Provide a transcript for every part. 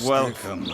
Welcome.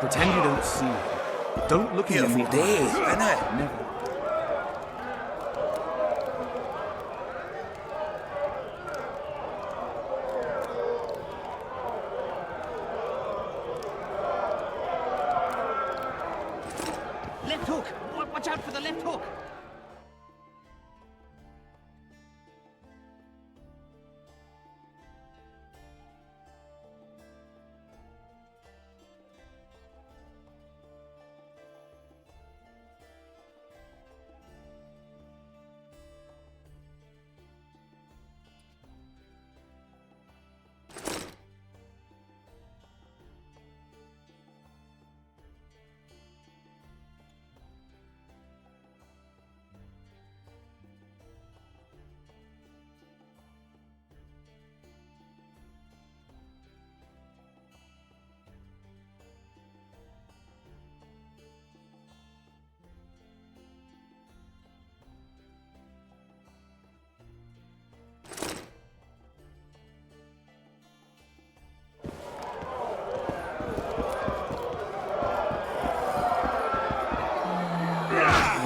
Pretend you don't see. Don't look at me. Never. Left hook! Watch out for the left hook!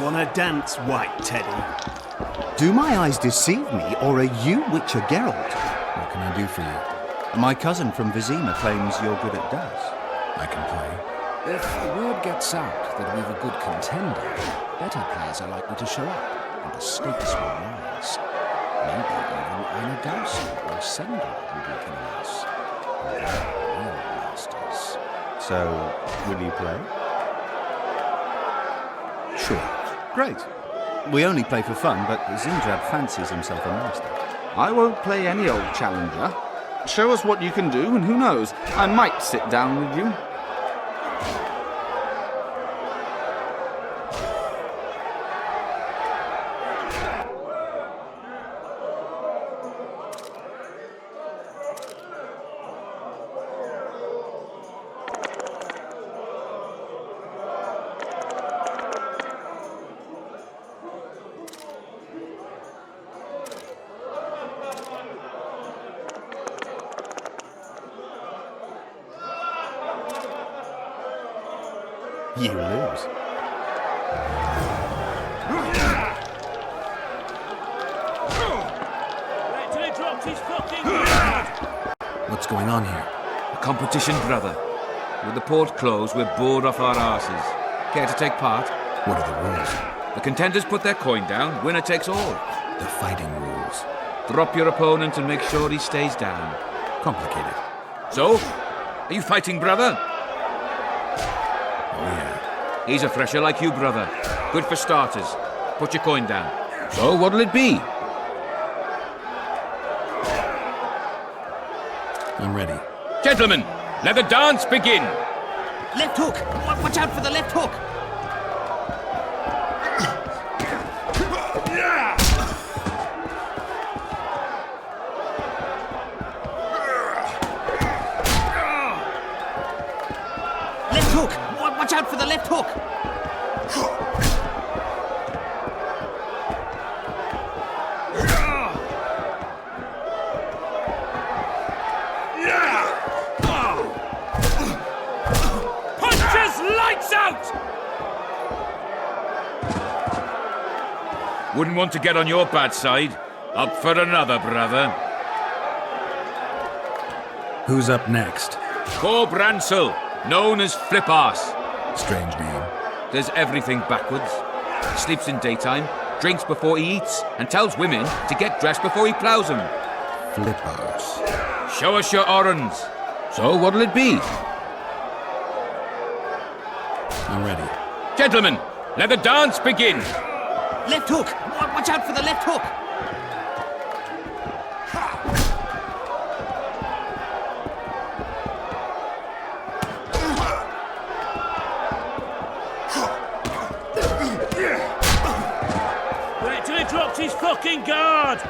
Wanna dance, White Teddy? Do my eyes deceive me, or are you Witcher Geralt? What can I do for you? My cousin from Vizima claims you're good at dice. I can play. If the word gets out that we've a good contender, better players are likely to show up, and the stakes will rise. Maybe even Anna Dowson or Sendra will be killing us. They're real masters. So, will you play? Sure. Great. We only play for fun, but Zindrad fancies himself a master. I won't play any old challenger. Show us what you can do, and who knows, I might sit down with you. You lose. What's going on here? A competition, brother. With the port closed, we're bored off our arses. Care to take part? What are the rules? The contenders put their coin down, winner takes all. The fighting rules. Drop your opponent and make sure he stays down. Complicated. So, are you fighting, brother? Oh, yeah. He's a fresher like you, brother. Good for starters. Put your coin down. So, what'll it be? I'm ready. Gentlemen, let the dance begin! Left hook! Watch out for the left hook! Left hook! Watch out for the left hook! Wouldn't want to get on your bad side. Up for another, brother. Who's up next? Bob Ransel, known as Flip-Arse. Strange name. Does everything backwards. Sleeps in daytime, drinks before he eats, and tells women to get dressed before he plows them. Flippers. Show us your orans. So, what'll it be? I'm ready. Gentlemen, let the dance begin. Left hook! Watch out for the left hook! Wait till he drops his fucking guard!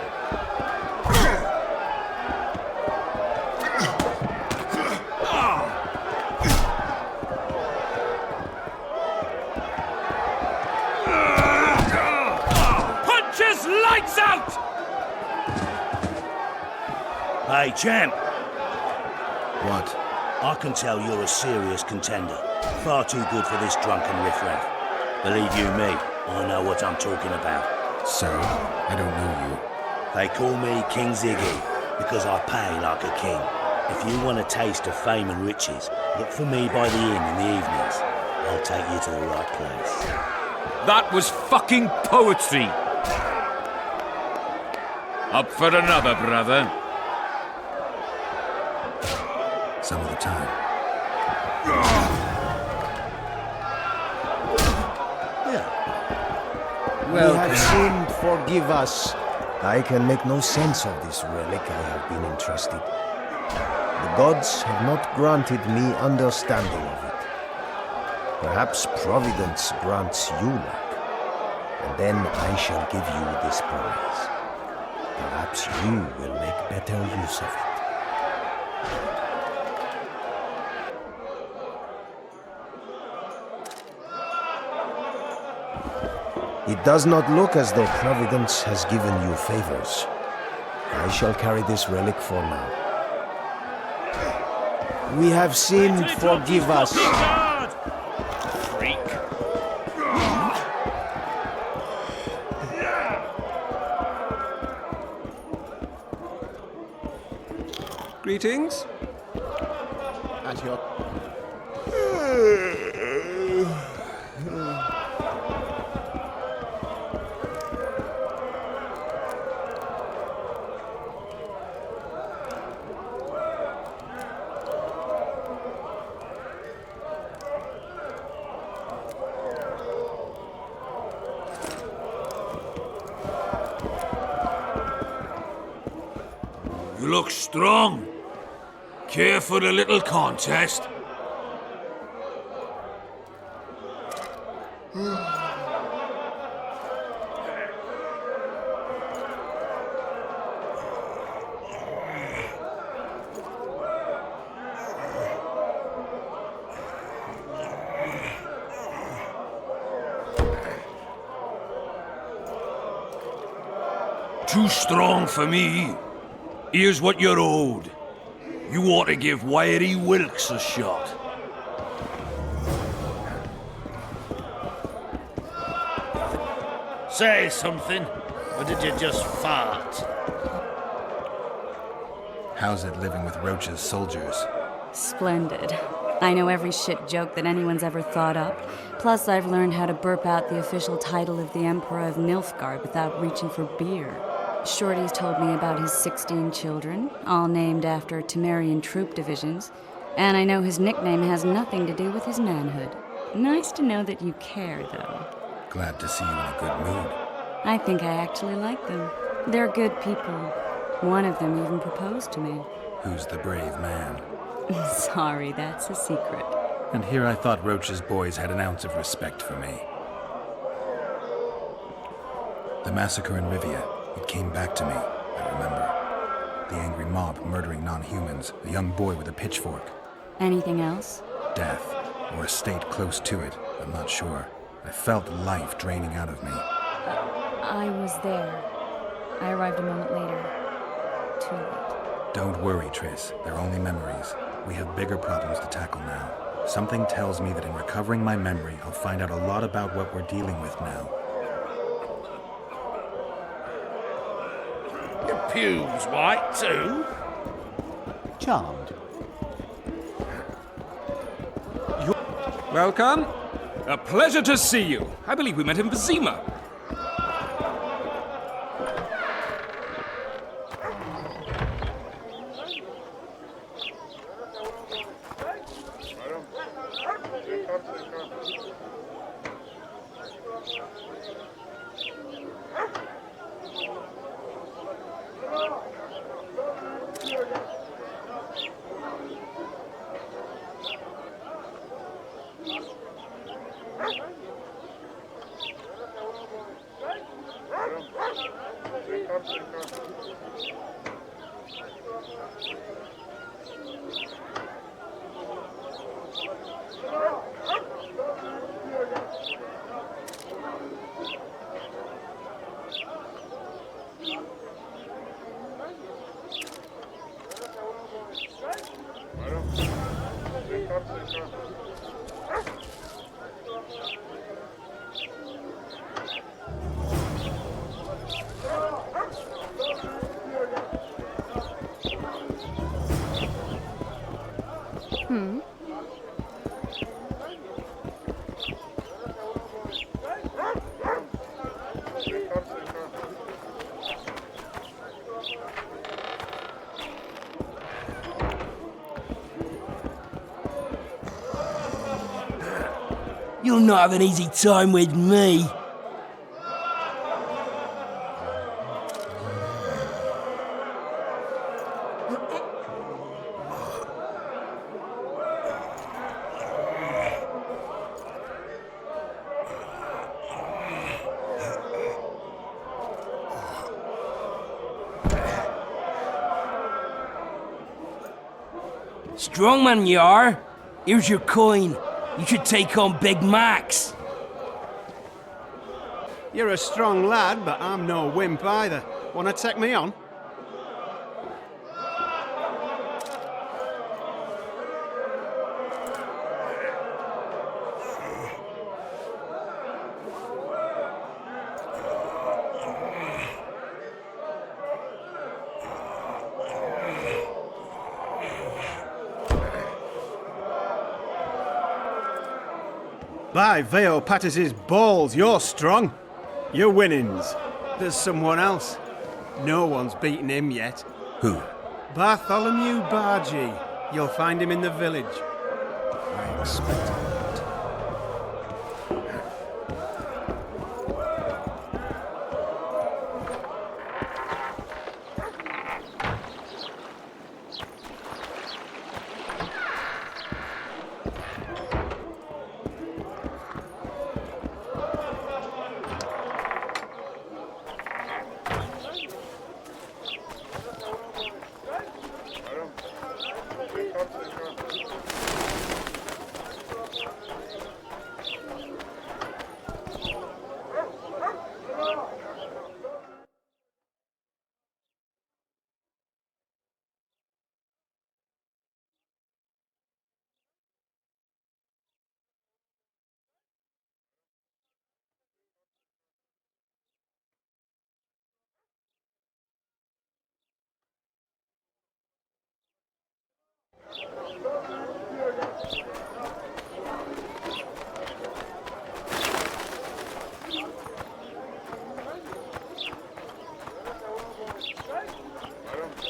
Punches lights out! Hey, champ. What? I can tell you're a serious contender. Far too good for this drunken riffraff. Believe you me, I know what I'm talking about. So? I don't know you. They call me King Ziggy because I pay like a king. If you want a taste of fame and riches, look for me by the inn in the evenings. I'll take you to the right place. That was fucking poetry. Up for another, brother. Some of the time. We have sinned, forgive us. I can make no sense of this relic I have been entrusted. The gods have not granted me understanding of it. Perhaps Providence grants you luck, and then I shall give you this prize. Perhaps you will make better use of it. It does not look as though Providence has given you favors. I shall carry this relic for now. We have sinned, forgive us. Freak. Greetings. At your... You look strong. Care for a little contest? Too strong for me. Here's what you're owed. You ought to give Wiry Wilkes a shot. Say something, or did you just fart? How's it living with Roach's soldiers? Splendid. I know every shit joke that anyone's ever thought up. Plus, I've learned how to burp out the official title of the Emperor of Nilfgaard without reaching for beer. Shorty's told me about his 16 children, all named after Temerian troop divisions, and I know his nickname has nothing to do with his manhood. Nice to know that you care, though. Glad to see you in a good mood. I think I actually like them. They're good people. One of them even proposed to me. Who's the brave man? Sorry, that's a secret. And here I thought Roach's boys had an ounce of respect for me. The massacre in Rivia, it came back to me, I remember. The angry mob murdering non-humans, a young boy with a pitchfork. Anything else? Death, or a state close to it, I'm not sure. I felt life draining out of me. I was there. I arrived a moment later. Too late. Don't worry, Triss. They're only memories. We have bigger problems to tackle now. Something tells me that in recovering my memory, I'll find out a lot about what we're dealing with now. Your pubes white too? Charmed. Welcome. A pleasure to see you. I believe we met in Vizima. You'll not have an easy time with me. Strong man you are. Here's your coin. You should take on Big Max. You're a strong lad, but I'm no wimp either. Wanna take me on? By Veo Pattis's balls, you're strong. You're winnings. There's someone else. No one's beaten him yet. Who? Bartholomew Bargy. You'll find him in the village. I expected that.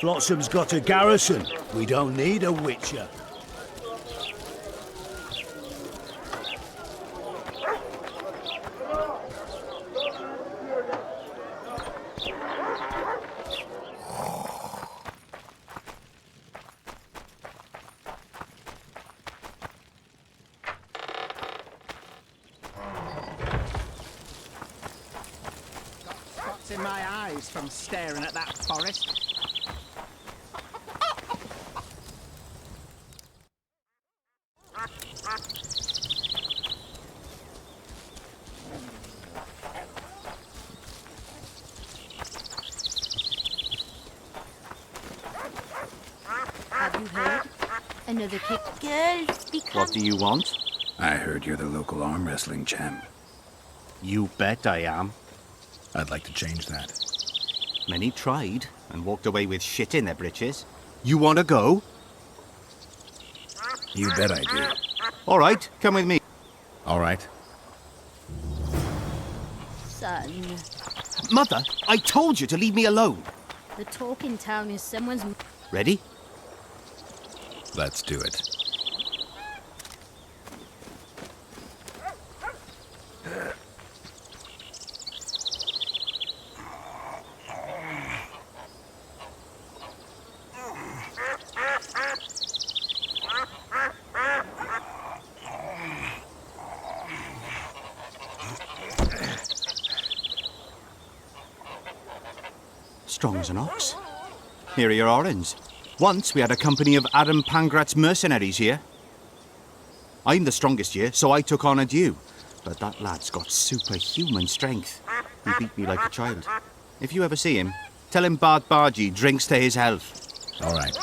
Flotsam's got a garrison. We don't need a witcher. Spots in my eyes from staring at that forest. Have you heard? Another kick. Girls, become... What do you want? I heard you're the local arm wrestling champ. You bet I am. I'd like to change that. Many tried and walked away with shit in their britches. You want to go? You bet I do. All right, come with me. All right. Son, Mother, I told you to leave me alone. the talk in town is someone's... Ready? Let's do it. Strong as an ox. Here are your orange. Once we had a company of Adam Pangrat's mercenaries here. I'm the strongest here, so I took on a due. But that lad's got superhuman strength. He beat me like a child. If you ever see him, tell him Bart Bargy drinks to his health. All right.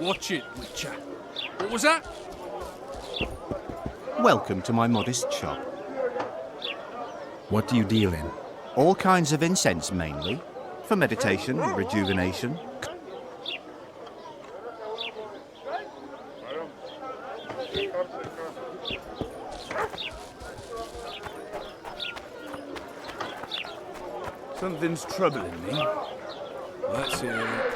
Watch it, Witcher. What was that? Welcome to my modest shop. What do you deal in? All kinds of incense, mainly. For meditation, rejuvenation. Something's troubling me. Let's hear it.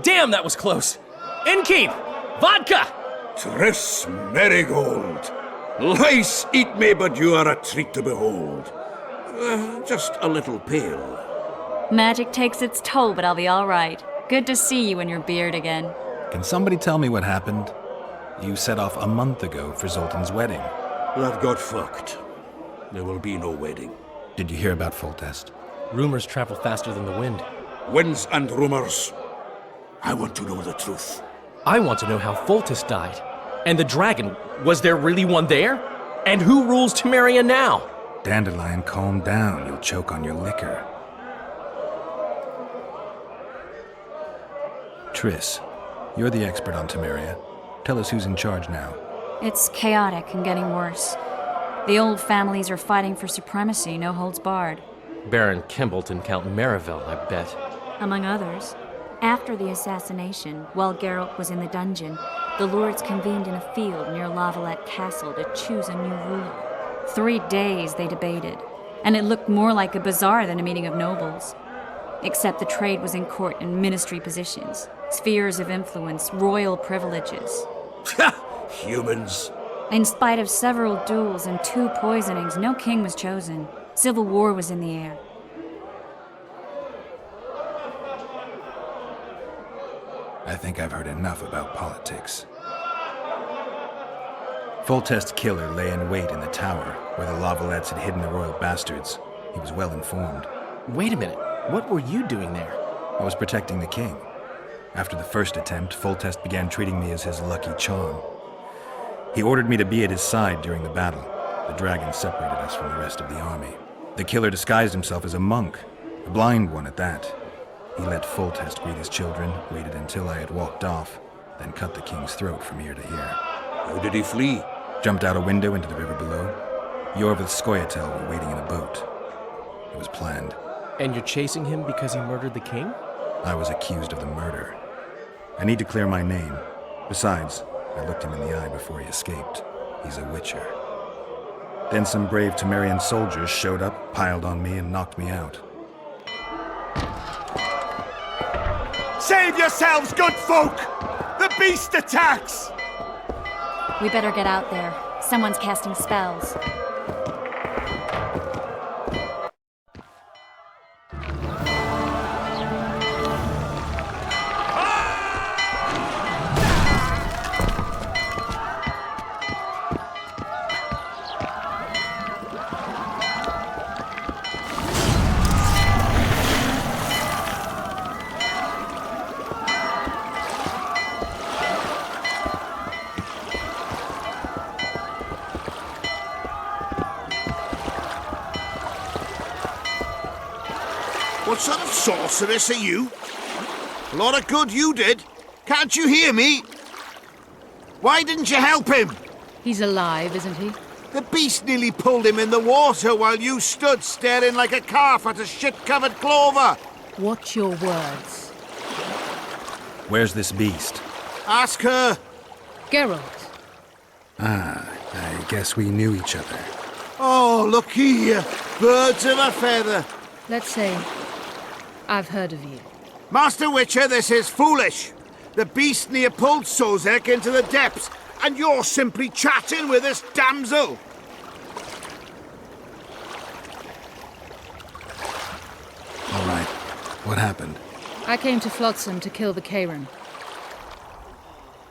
Damn, that was close. Innkeep! Vodka! Triss Marigold. Lice eat me, but you are a treat to behold. Just a little pale. Magic takes its toll, but I'll be all right. Good to see you in your beard again. Can somebody tell me what happened? You set off a month ago for Zoltan's wedding. That got fucked. There will be no wedding. Did you hear about Foltest? Rumors travel faster than the wind. Winds and rumors. I want to know the truth. I want to know how Foltest died. And the dragon, was there really one there? And who rules Temeria now? Dandelion, calm down. You'll choke on your liquor. Triss, you're the expert on Temeria. Tell us who's in charge now. It's chaotic and getting worse. The old families are fighting for supremacy, no holds barred. Baron Kimbolt and Count Merivale, I bet. Among others. After the assassination, while Geralt was in the dungeon, the lords convened in a field near Lavalette Castle to choose a new ruler. 3 days they debated, and it looked more like a bazaar than a meeting of nobles. Except the trade was in court and ministry positions, spheres of influence, royal privileges. Humans. In spite of several duels and 2 poisonings, no king was chosen. Civil war was in the air. I think I've heard enough about politics. Foltest's killer lay in wait in the tower, where the Lavalettes had hidden the royal bastards. He was well informed. Wait a minute. What were you doing there? I was protecting the king. After the first attempt, Foltest began treating me as his lucky charm. He ordered me to be at his side during the battle. The dragon separated us from the rest of the army. The killer disguised himself as a monk, a blind one at that. He let Foltest greet his children, waited until I had walked off, then cut the king's throat from ear to ear. How did he flee? Jumped out a window into the river below. Yorv with Skoyatel were waiting in a boat. It was planned. And you're chasing him because he murdered the king? I was accused of the murder. I need to clear my name. Besides, I looked him in the eye before he escaped. He's a witcher. Then some brave Temerian soldiers showed up, piled on me, and knocked me out. Save yourselves, good folk! The beast attacks! We better get out there. Someone's casting spells. What sort of sorceress are you? A lot of good you did. Can't you hear me? Why didn't you help him? He's alive, isn't he? The beast nearly pulled him in the water while you stood staring like a calf at a shit-covered clover. Watch your words. Where's this beast? Ask her. Geralt. Ah, I guess we knew each other. Oh, look here. Birds of a feather. Let's say I've heard of you. Master Witcher, this is foolish. The beast near pulled Sozek into the depths, and you're simply chatting with this damsel. All right. What happened? I came to Flotsam to kill the Kairan,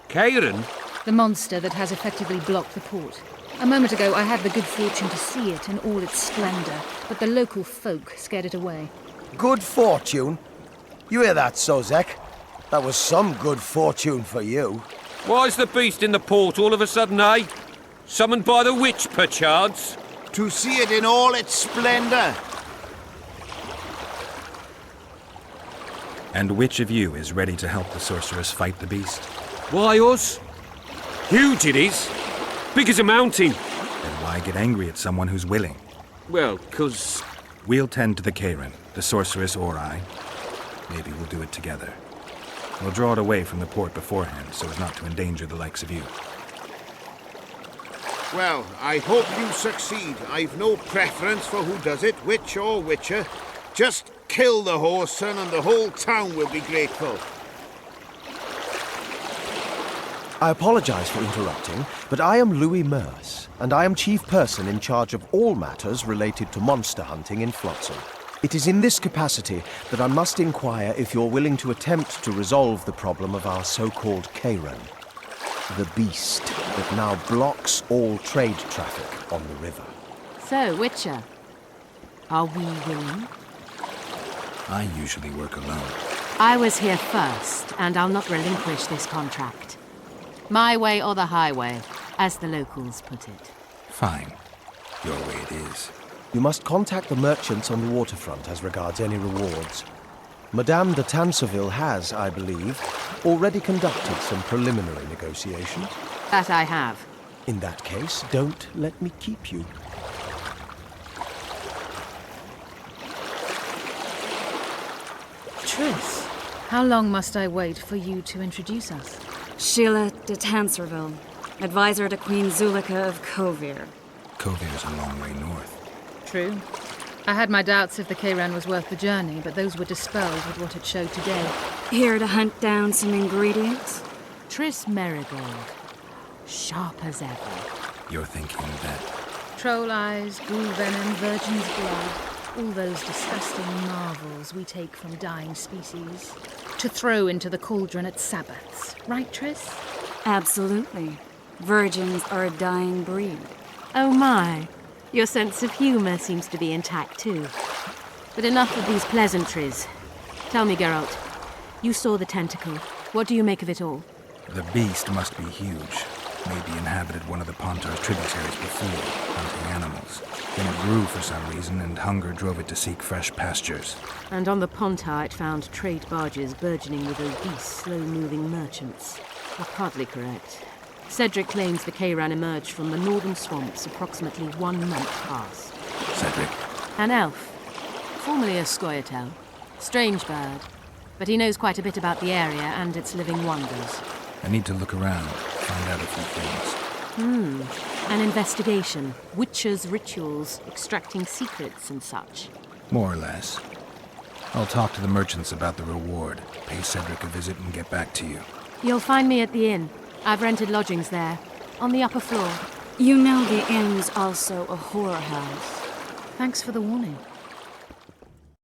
Kairan? the monster that has effectively blocked the port. A moment ago, I had the good fortune to see it in all its splendor, but the local folk scared it away. Good fortune? You hear that, Sozek? That was some good fortune for you. Why's the beast in the port all of a sudden, eh? Summoned by the witch, perchance? to see it in all its splendor. And which of you is ready to help the sorceress fight the beast? Why us? Huge it is. Big as a mountain. Then why get angry at someone who's willing? Well, 'cause... We'll tend to the Karen, the sorceress or I. Maybe we'll do it together. We'll draw it away from the port beforehand so as not to endanger the likes of you. Well, I hope you succeed. I've no preference for who does it, witch or witcher. Just kill the horse, son, and the whole town will be grateful. I apologize for interrupting, but I am Louis Merce, and I am chief person in charge of all matters related to monster hunting in Flotsam. It is in this capacity that I must inquire if you're willing to attempt to resolve the problem of our so-called Karen, the beast that now blocks all trade traffic on the river. So, Witcher, are we willing? I usually work alone. I was here first, and I'll not relinquish this contract. My way or the highway, as the locals put it. Fine. Your way it is. You must contact the merchants on the waterfront as regards any rewards. Madame de Tanseville has, I believe, already conducted some preliminary negotiations. That I have. In that case, don't let me keep you. Triss, how long must I wait for you to introduce us? Sheila de Tanserville, advisor to Queen Zulika of Kovir. Kovir's a long way north. True. I had my doubts if the Karen was worth the journey, but those were dispelled with what it showed today. Here to hunt down some ingredients? Triss Marigold. Sharp as ever. You're thinking that... Troll eyes, ghoul venom, virgin's blood, all those disgusting marvels we take from dying species, to throw into the cauldron at Sabbaths. Right, Triss? Absolutely. Virgins are a dying breed. Oh my. Your sense of humour seems to be intact too. But enough of these pleasantries. Tell me, Geralt, you saw the tentacle. What do you make of it all? The beast must be huge. Maybe inhabited one of the Pontar's tributaries before, hunting animals. Then it grew for some reason, and hunger drove it to seek fresh pastures. And on the Pontar it found trade barges burgeoning with obese, slow-moving merchants. You're partly correct. Cedric claims the Karen emerged from the northern swamps approximately 1 month past. Cedric? An elf. Formerly a Scoia'tael. Strange bird. But he knows quite a bit about the area and its living wonders. I need to look around, find out a few things. An investigation. Witches' rituals, extracting secrets and such. More or less. I'll talk to the merchants about the reward, pay Cedric a visit and get back to you. You'll find me at the inn. I've rented lodgings there, on the upper floor. You know the inn's also a whorehouse. Thanks for the warning.